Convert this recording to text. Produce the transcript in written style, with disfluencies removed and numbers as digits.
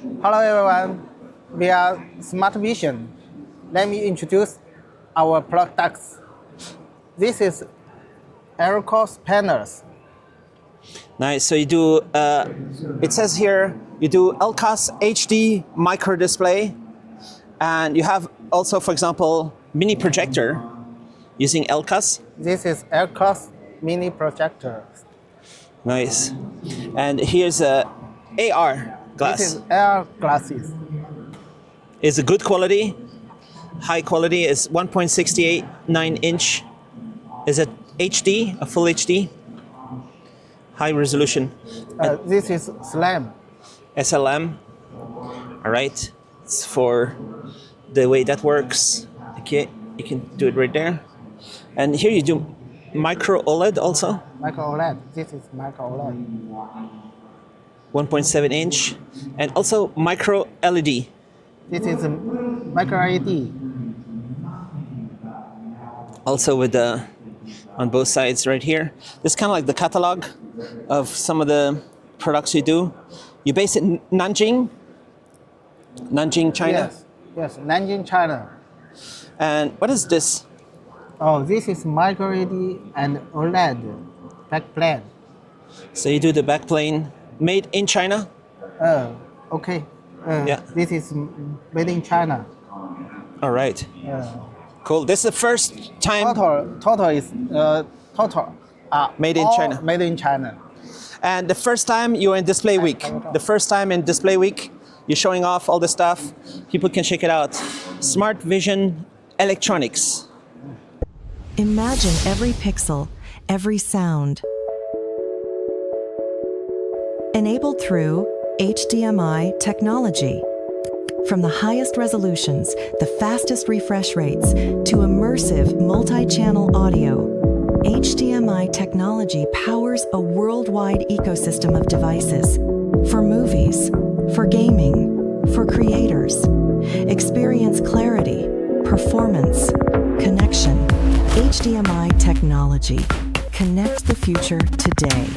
Hello everyone, we are Smartvision. Let me introduce our products. This is LCoS panels. Nice. So you do, it says here, you do LCoS HD micro display, and you have also, for example, mini projector using LCoS. This is LCoS mini projector. Nice. And here's a AR glass. This is AR glasses. It's a good quality, high quality. It's 1.689 inch. Is it HD, a full HD? High resolution. This is SLAM. SLM. All right. It's for the way that works. Okay, you can do it right there. And here you do Micro OLED also. Micro OLED. This is Micro OLED. 1.7 inch. And also Micro LED. This is Micro LED. Also with the on both sides right here. This is kind of like the catalog of some of the products you do. You base it in Nanjing, China. Yes, Nanjing, China. And what is this? Oh, this is Micro LED and OLED backplane. So you do the backplane made in China? Okay. Yeah. This is made in China. All right. Cool. This is the first time Total is made in China. Made in China. And the first time you're in Display Week. The first time in Display Week, you're showing off all the stuff. People can check it out. Smartvision Electronics. Imagine every pixel, every sound. Enabled through HDMI technology. From the highest resolutions, the fastest refresh rates, to immersive multi-channel audio, HDMI technology powers a worldwide ecosystem of devices for movies, for gaming, for creators. Experience clarity, performance, connection. HDMI technology. Connect the future today.